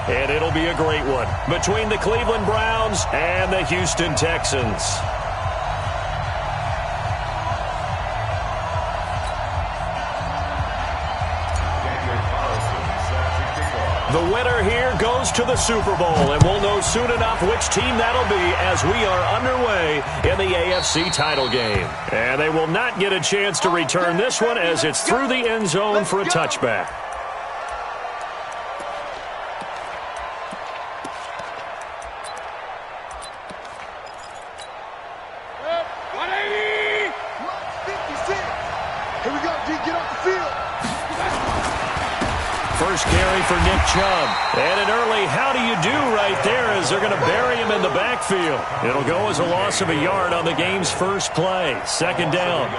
and it'll be a great one between the Cleveland Browns and the Houston Texans. The winner here goes to the Super Bowl, and we'll know soon enough which team that'll be as we are underway in the AFC title game. And they will not get a chance to return this one as it's through the end zone for a touchback. First carry for Nick Chubb. And an early how do you do right there as they're going to bury him in the backfield. It'll go as a loss of a yard on the game's first play. Second down.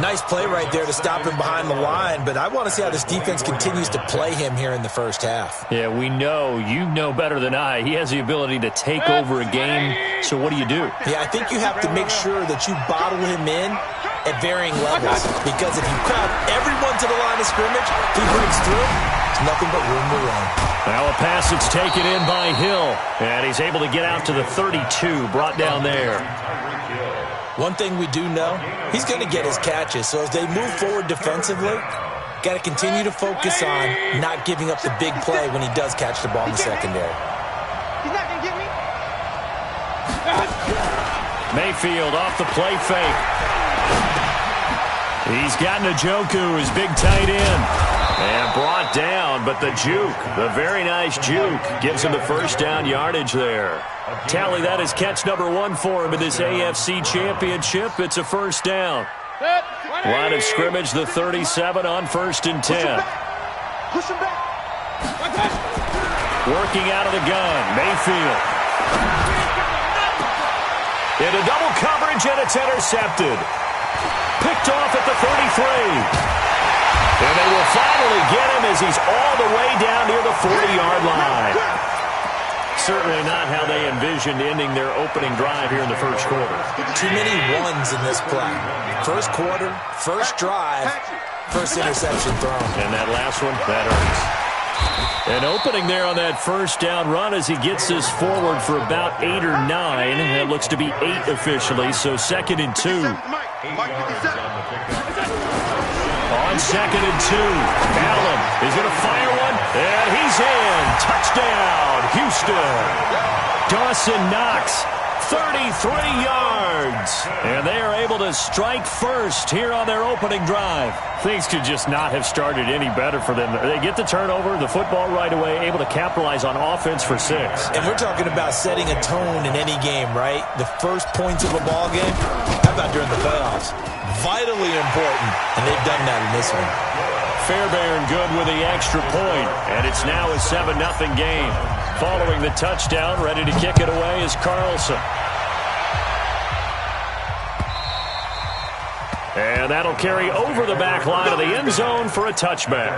Nice play right there to stop him behind the line, but I want to see how this defense continues to play him here in the first half. Yeah, we know. You know better than I. He has the ability to take over a game, so what do you do? Yeah, I think you have to make sure that you bottle him in at varying levels, because if you crowd everyone to the line of scrimmage, he breaks through. Nothing but room to run. Now a pass that's taken in by Hill. And he's able to get out to the 32, brought down there. One thing we do know, he's going to get his catches. So as they move forward defensively, got to continue to focus on not giving up the big play when he does catch the ball in the secondary. He's not going to get me. Mayfield off the play fake. He's got Njoku, his big tight end. And brought down, but the juke, the very nice juke, gives him the first down yardage there. Tally, that is catch number 1 for him in this AFC Championship. It's a first down. Line of scrimmage, the 37 on 1st and 10. Push him back. Working out of the gun, Mayfield. Into double coverage, and it's intercepted. Picked off at the 33. And they will finally get him as he's all the way down near the 40-yard line. Certainly not how they envisioned ending their opening drive here in the first quarter. Too many ones in this play. First quarter, first drive, first interception thrown. And that last one, that hurts. An opening there on that first down run as he gets this forward for about 8 or 9. That looks to be 8 officially, so 2nd and 2. On 2nd and 2, Allen is going to fire one, and he's in. Touchdown, Houston. Dawson Knox, 33 yards. And they are able to strike first here on their opening drive. Things could just not have started any better for them. They get the turnover, the football right away, able to capitalize on offense for 6. And we're talking about setting a tone in any game, right? The first points of a ball game. How about during the playoffs? Vitally important, and they've done that in this one. Fairbairn good with the extra point, and it's now a 7-0 game. Following the touchdown, ready to kick it away is Carlson. And that'll carry over the back line of the end zone for a touchback.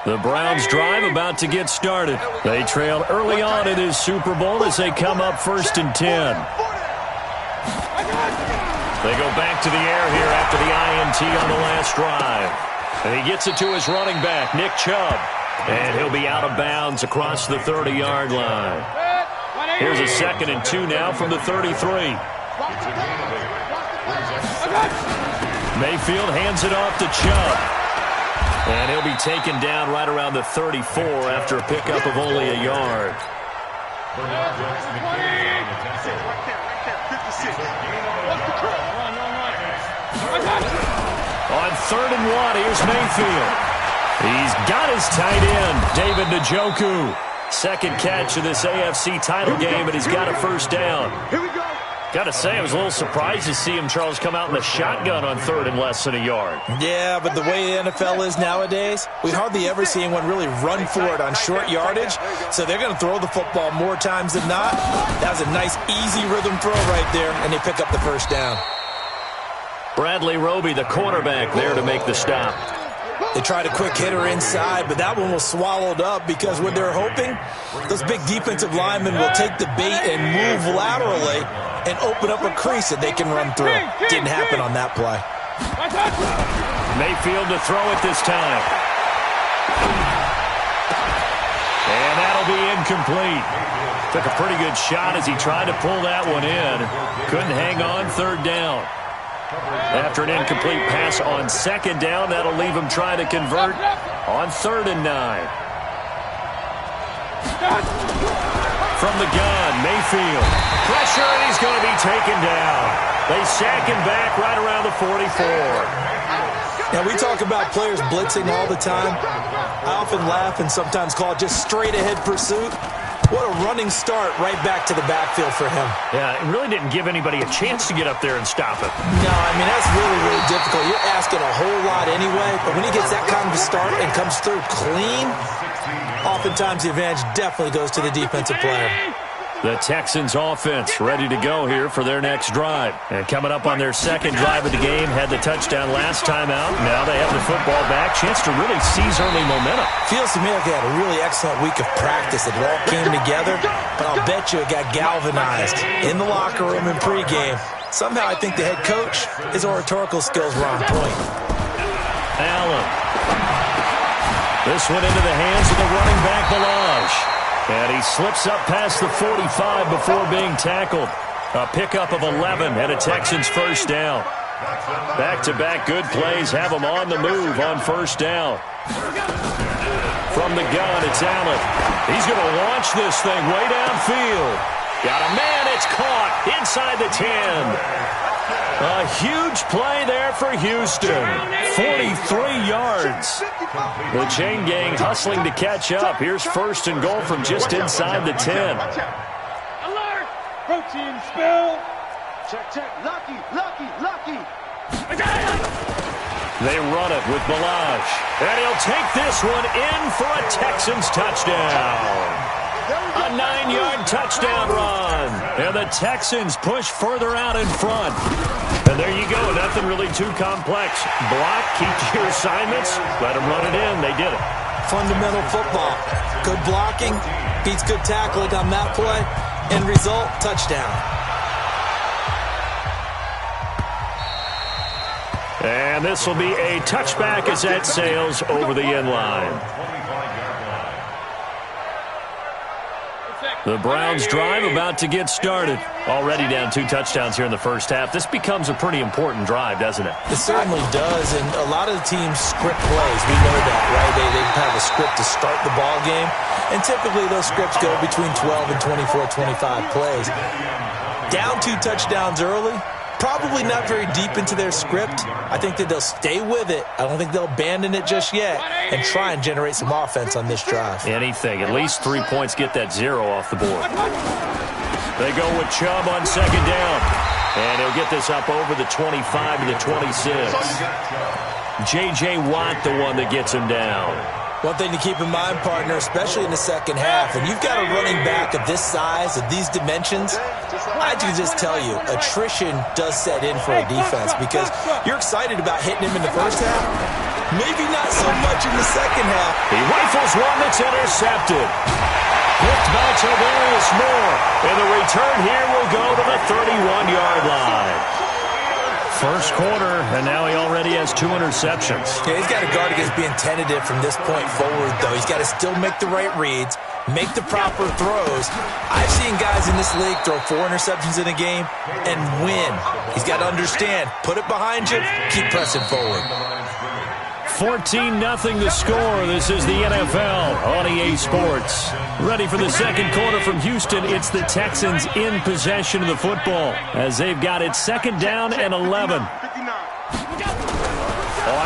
The Browns drive about to get started. They trailed early on in this Super Bowl as they come up 1st and 10. They go back to the air here after the INT on the last drive. And he gets it to his running back, Nick Chubb. And he'll be out of bounds across the 30-yard line. Here's a 2nd and 2 now from the 33. Mayfield hands it off to Chubb. And he'll be taken down right around the 34 after a pickup of only a yard. On 3rd and 1, here's Mayfield. He's got his tight end, David Njoku. 2nd catch of this AFC title game, and he's got a first down. Here we go. Got to say, I was a little surprised to see him, Charles, come out in the shotgun on 3rd and less than a yard. Yeah, but the way the NFL is nowadays, we hardly ever see anyone really run for it on short yardage, so they're going to throw the football more times than not. That was a nice, easy rhythm throw right there, and they pick up the first down. Bradley Roby, the cornerback, there to make the stop. They tried a quick hitter inside, but that one was swallowed up because what they're hoping, those big defensive linemen will take the bait and move laterally and open up a crease that they can run through. Didn't happen on that play. Mayfield to throw it this time. And that'll be incomplete. Took a pretty good shot as he tried to pull that one in. Couldn't hang on third down. After an incomplete pass on second down, that'll leave him trying to convert on 3rd and 9. From the gun, Mayfield. Pressure, and he's going to be taken down. They sack him back right around the 44. Now, we talk about players blitzing all the time. I often laugh and sometimes call it just straight-ahead pursuit. What a running start right back to the backfield for him. Yeah, it really didn't give anybody a chance to get up there and stop it. No, I mean, that's really, really difficult. You're asking a whole lot anyway, but when he gets that kind of a start and comes through clean, oftentimes the advantage definitely goes to the defensive player. The Texans offense ready to go here for their next drive. And coming up on their second drive of the game, had the touchdown last time out. Now they have the football back. Chance to really seize early momentum. Feels to me like they had a really excellent week of practice. It all came together, but I'll bet you it got galvanized in the locker room in pregame. Somehow I think the head coach, his oratorical skills were on point. Allen. This one into the hands of the running back, Balaj. And he slips up past the 45 before being tackled. A pickup of 11 and a Texans first down. Back-to-back good plays have him on the move on first down. From the gun, it's Allen. He's going to launch this thing way downfield. Got a man, it's caught inside the 10. A huge play there for Houston. 43 yards. The chain gang hustling to catch up. Here's 1st and goal from just inside the 10. Alert! Protein spill! Check, check. Lucky, lucky, lucky. They run it with Balaj. And he'll take this one in for a Texans touchdown. A 9-yard touchdown run. And the Texans push further out in front. And there you go. Nothing really too complex. Block, keep your assignments, let them run it in. They did it. Fundamental football. Good blocking beats good tackling on that play. End result, touchdown. And this will be a touchback as that sails over the end line. The Browns drive about to get started. Already down 2 touchdowns here in the first half. This becomes a pretty important drive, doesn't it? It certainly does, and a lot of the teams script plays. We know that, right? They have a script to start the ball game, and typically those scripts go between 12 and 24, 25 plays. Down 2 touchdowns early, probably not very deep into their script. I think that they'll stay with it. I don't think they'll abandon it just yet and try and generate some offense on this drive. Anything. At least 3 points, get that 0 off the board. They go with Chubb on second down. And he'll get this up over the 25 to the 26. J.J. Watt, the one that gets him down. One thing to keep in mind, partner, especially in the second half, and you've got a running back of this size, of these dimensions, I can just tell you, attrition does set in for a defense because you're excited about hitting him in the first half, maybe not so much in the second half. He rifles one that's intercepted. Picked by Tavarius Moore, and the return here will go to the 31-yard line. First quarter, and now he already has 2 interceptions. Yeah, he's got to guard against being tentative from this point forward, though. He's got to still make the right reads, make the proper throws. I've seen guys in this league throw 4 interceptions in a game and win. He's got to understand, put it behind you, keep pressing forward. 14-0 the score. This is the NFL on EA Sports. Ready for the second quarter from Houston. It's the Texans in possession of the football as they've got it second down and 11. On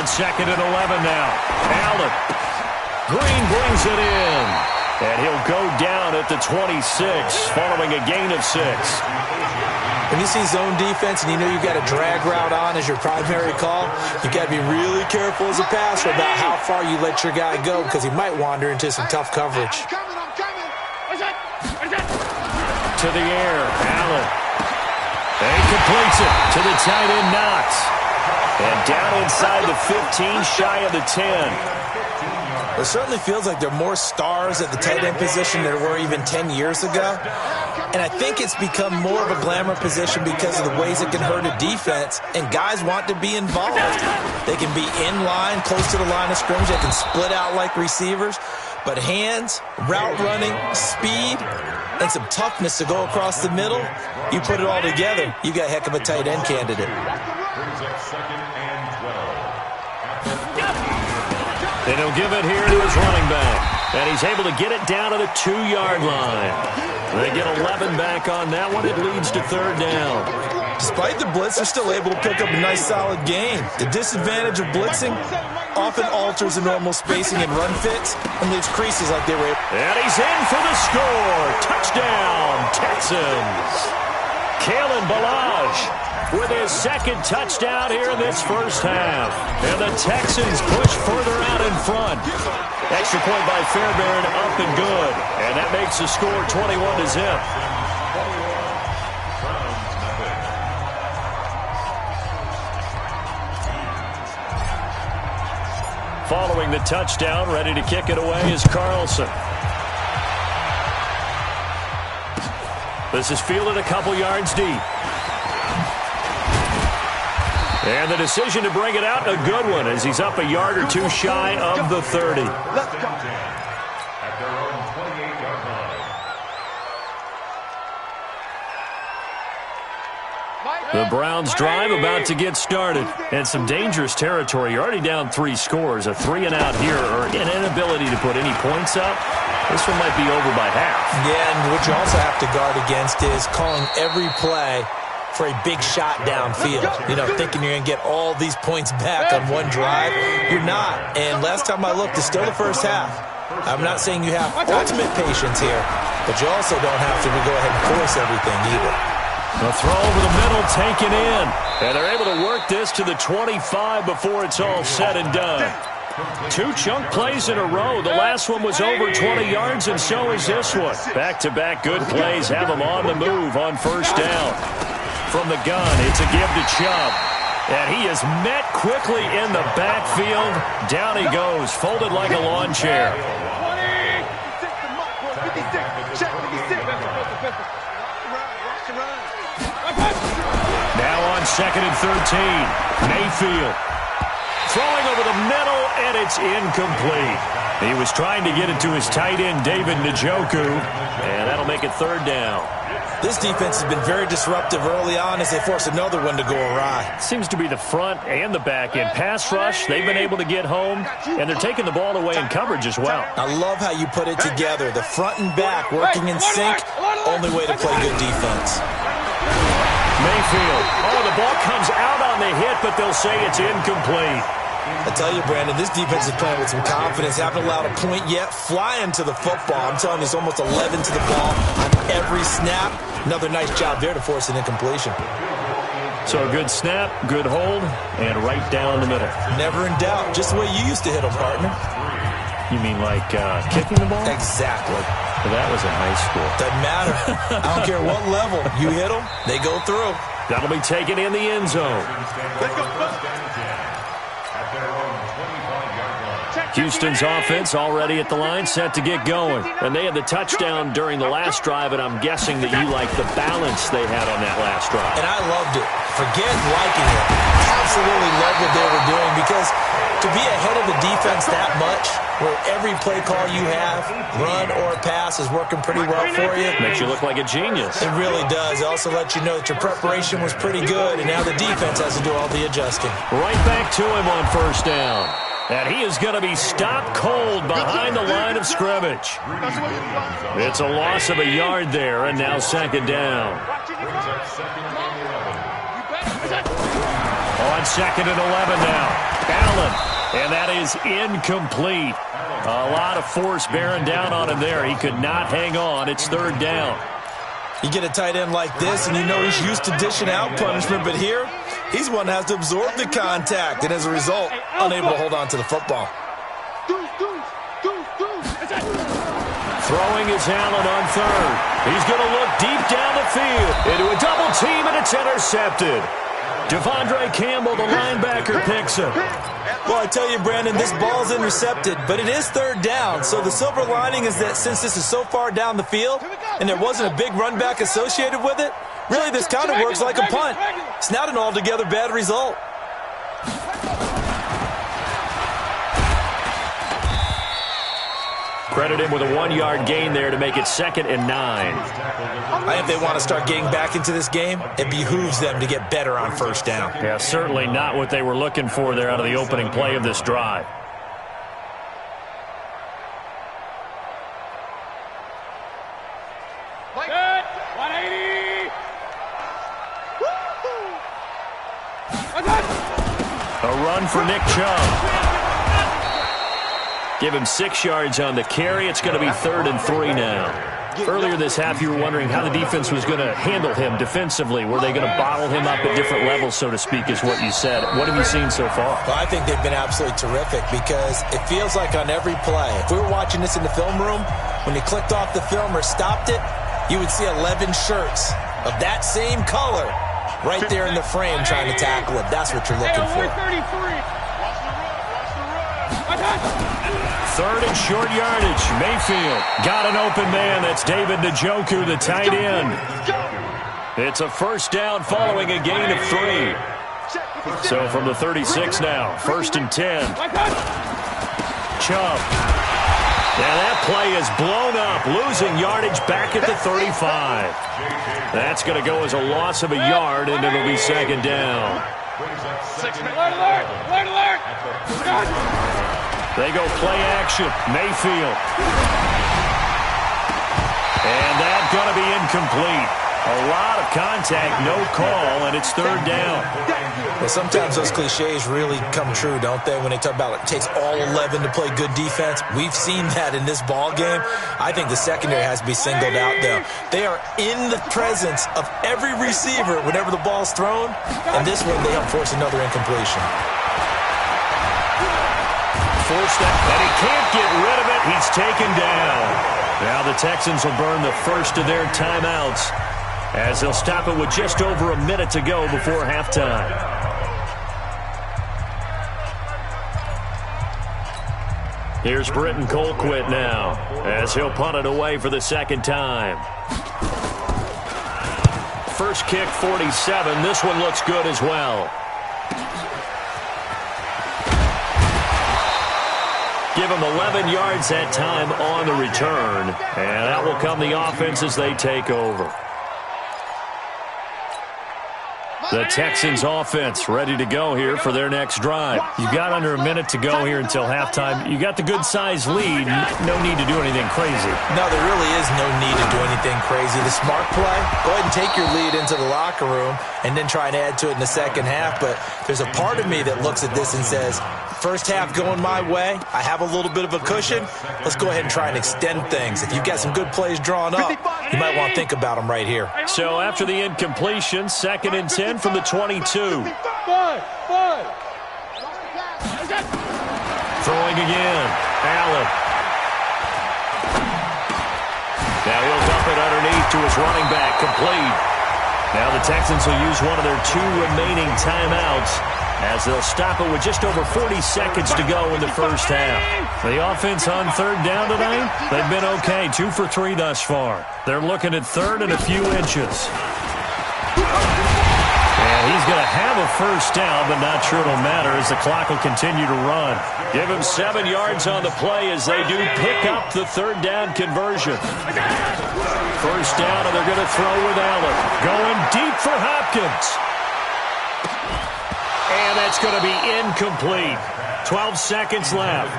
second and 11 now. Allen. Green brings it in. And he'll go down at the 26 following a gain of 6. When you see zone defense and you know you've got a drag route on as your primary call, you've got to be really careful as a passer about how far you let your guy go because he might wander into some tough coverage. To the air, Allen. And he completes it to the tight end, Knox. And down inside the 15, shy of the 10. It certainly feels like there are more stars at the tight end position than there were even 10 years ago. And I think it's become more of a glamour position because of the ways it can hurt a defense, and guys want to be involved. They can be in line, close to the line of scrimmage. They can split out like receivers. But hands, route running, speed, and some toughness to go across the middle, you put it all together, you got a heck of a tight end candidate. And he'll give it here to his running back. And he's able to get it down to the 2-yard line. They get 11 back on that one. It leads to third down. Despite the blitz, they're still able to pick up a nice, solid gain. The disadvantage of blitzing often alters the normal spacing and run fits and leaves creases like they were able. And he's in for the score. Touchdown, Texans. Kalen Ballage with his second touchdown here in this first half. And the Texans push further out in front. Extra point by Fairbairn, up and good. And that makes the score 21-0. Following the touchdown, ready to kick it away is Carlson. This is fielded a couple yards deep. And the decision to bring it out, a good one, as he's up a yard or two shy of the 30. Let's go. At their own 28-yard line. The Browns drive about to get started. And some dangerous territory. You're already down 3 scores. A 3-and-out here, or an inability to put any points up. This one might be over by half. Yeah, and what you also have to guard against is calling every play for a big shot downfield. You know, thinking you're going to get all these points back on one drive. You're not. And last time I looked, it's still the first half. I'm not saying you have ultimate patience here, but you also don't have to go ahead and force everything either. The throw over the middle, taken in. And they're able to work this to the 25 before it's all said and done. 2 chunk plays in a row. The last one was over 20 yards, and so is this one. Back-to-back good plays have them on the move on first down. From the gun, it's a give to Chubb. And he is met quickly in the backfield. Down he goes, folded like a lawn chair. Now on 2nd and 13. Mayfield. Throwing over the middle, and it's incomplete. He was trying to get it to his tight end, David Njoku, and that'll make it third down. This defense has been very disruptive early on as they force another one to go awry. Seems to be the front and the back end. Pass rush, they've been able to get home, and they're taking the ball away in coverage as well. I love how you put it together. The front and back working in sync, only way to play good defense. Mayfield. Oh, the ball comes out on the hit, but they'll say it's incomplete. I tell you, Brandon, this defense is playing with some confidence. Haven't allowed a point yet. Flying to the football. I'm telling you, it's almost 11 to the ball on every snap. Another nice job there to force an incompletion. So a good snap, good hold, and right down the middle. Never in doubt. Just the way you used to hit them, partner. You mean like kicking the ball? Exactly. Well, that was in high school. Doesn't matter. I don't care what level. You hit them, they go through. That'll be taken in the end zone. Houston's offense already at the line, set to get going. And they had the touchdown during the last drive, and I'm guessing that you like the balance they had on that last drive. And I loved it. Forget liking it. Absolutely loved what they were doing, because to be ahead of the defense that much, where every play call you have, run or pass, is working pretty well for you. Makes you look like a genius. It really does. It also lets you know that your preparation was pretty good, and now the defense has to do all the adjusting. Right back to him on first down. And he is going to be stopped cold behind the line of scrimmage. It's a loss of a yard there, and now second down. On 2nd and 11 now. Allen, and that is incomplete. A lot of force bearing down on him there. He could not hang on. It's third down. You get a tight end like this, and you know he's used to dishing out punishment, but here, he's one that has to absorb the contact, and as a result, unable to hold on to the football. Throwing is Allen on third. He's going to look deep down the field into a double team, and it's intercepted. Devondre Campbell, the linebacker, picks him. Well, I tell you, Brandon, this ball's intercepted, but it is third down. So the silver lining is that since this is so far down the field and there wasn't a big run back associated with it, really this kind of works like a punt. It's not an altogether bad result. Credit him with a 1-yard gain there to make it 2nd and 9. I think if they want to start getting back into this game, it behooves them to get better on first down. Yeah, certainly not what they were looking for there out of the opening play of this drive. Good. 180. A run for Nick Chubb. Give him 6 yards on the carry. It's going to be 3rd and 3 now. Earlier this half, you were wondering how the defense was going to handle him defensively. Were they going to bottle him up at different levels, so to speak, is what you said. What have you seen so far? Well, I think they've been absolutely terrific because it feels like on every play, if we were watching this in the film room, when he clicked off the film or stopped it, you would see 11 shirts of that same color right there in the frame trying to tackle it. That's what you're looking for. 3rd and short yardage. Mayfield got an open man. That's David Njoku, the tight end. It's a first down following a gain of 3. So from the 36 now, 1st and 10. Chubb. Now that play is blown up, losing yardage back at the 35. That's going to go as a loss of a yard, and it'll be 2nd down. Alert! They go play action. Mayfield. And that's going to be incomplete. A lot of contact, no call, and it's 3rd down. Well, sometimes those cliches really come true, don't they, when they talk about it takes all 11 to play good defense. We've seen that in this ball game. I think the secondary has to be singled out, though. They are in the presence of every receiver whenever the ball's thrown, and this one they help force another incompletion. Forced that, and he can't get rid of it. He's taken down. Now the Texans will burn the first of their timeouts as they'll stop it with just over a minute to go before halftime. Here's Britton Colquitt now as he'll punt it away for the 2nd time. First kick, 47. This one looks good as well. Give them 11 yards that time on the return. And that will come the offense as they take over. The Texans offense ready to go here for their next drive. You've got under a minute to go here until halftime. You got the good-sized lead. No need to do anything crazy. No, there really is no need to do anything crazy. The smart play, go ahead and take your lead into the locker room and then try and add to it in the second half. But there's a part of me that looks at this and says, first half going my way, I have a little bit of a cushion. Let's go ahead and try and extend things. If you've got some good plays drawn up, you might want to think about them right here. So after the incompletion, 2nd and 10 from the 22. Throwing again. Allen. Now he'll dump it underneath to his running back. Complete. Now the Texans will use one of their 2 remaining timeouts as they'll stop it with just over 40 seconds to go in the first half. The offense on 3rd down tonight, they've been okay. 2 for 3 thus far. They're looking at 3rd and a few inches. And he's going to have a first down, but not sure it'll matter as the clock will continue to run. Give him 7 yards on the play as they do pick up the 3rd down conversion. First down, and they're going to throw with Allen. Going deep for Hopkins. And that's going to be incomplete. 12 seconds left.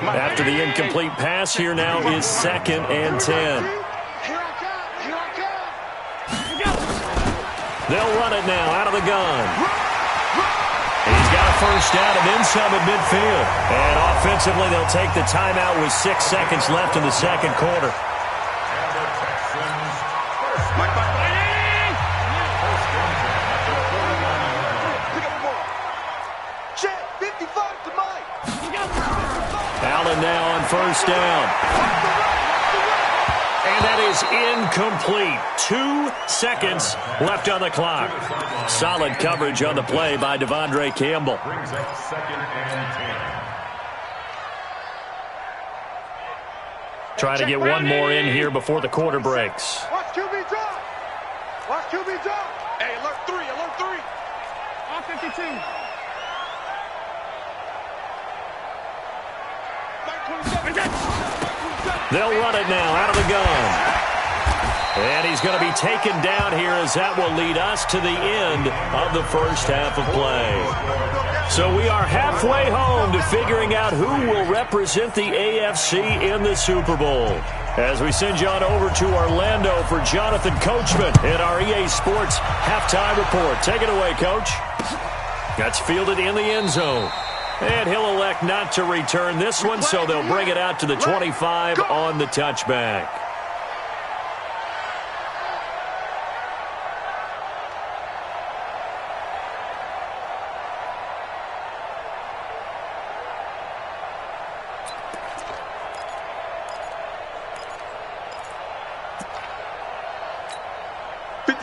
After the incomplete pass, here now is 2nd and 10. They'll run it now out of the gun. He's got a first down and then some at midfield. And offensively, they'll take the timeout with 6 seconds left in the second quarter. Allen now on first down. And that is incomplete. 2 seconds left on the clock. Solid coverage on the play by Devondre Campbell. Brings up 2nd and 10. Try to get one more in here before the quarter breaks. Watch QB drop. Watch QB drop. Hey, alert 3, alert 3. On 52. They'll run it now out of the gun. And he's going to be taken down here as that will lead us to the end of the first half of play. So we are halfway home to figuring out who will represent the AFC in the Super Bowl. As we send you on over to Orlando for Jonathan Coachman in our EA Sports halftime report. Take it away, Coach. That's fielded in the end zone. And he'll elect not to return this one, so they'll bring it out to the 25 on the touchback.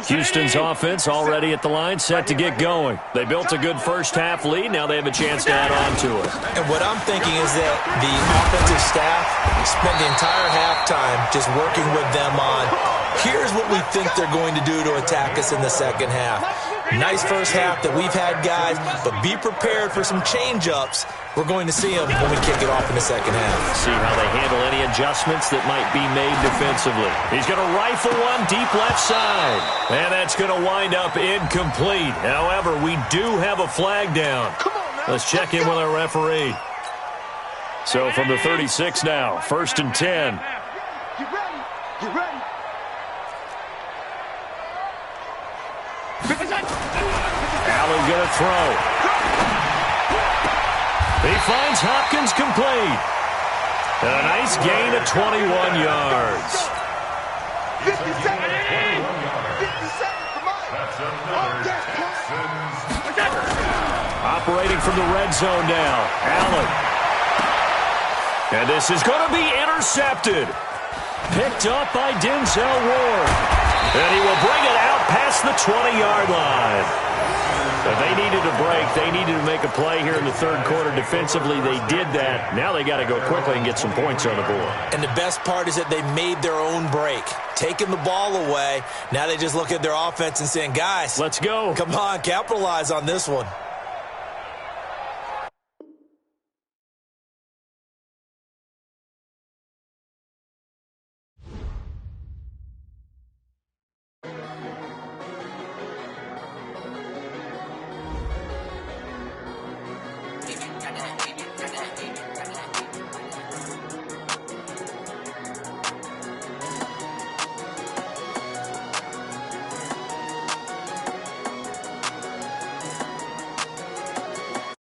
Houston's offense already at the line, set to get going. They built a good first-half lead. Now they have a chance to add on to it. And what I'm thinking is that the offensive staff spent the entire halftime just working with them on, here's what we think they're going to do to attack us in the second half. Nice first half that we've had, guys, but be prepared for some change-ups. We're going to see them when we kick it off in the second half. See how they handle any adjustments that might be made defensively. He's going to rifle one deep left side. And that's going to wind up incomplete. However, we do have a flag down. Let's check in with our referee. So from the 36 now, 1st and 10. You ready? You ready? Allen going to throw. He finds Hopkins complete. And a nice gain of 21 yards. 50 seconds. 50 seconds. Come on. That's another Texans. Operating from the red zone now. Allen. And this is going to be intercepted. Picked up by Denzel Ward. And he will bring it out past the 20-yard line. If they needed a break, they needed to make a play here in the third quarter defensively. They did that. Now they got to go quickly and get some points on the board. And the best part is that they made their own break, taking the ball away. Now they just look at their offense and saying, guys, let's go. Come on, capitalize on this one.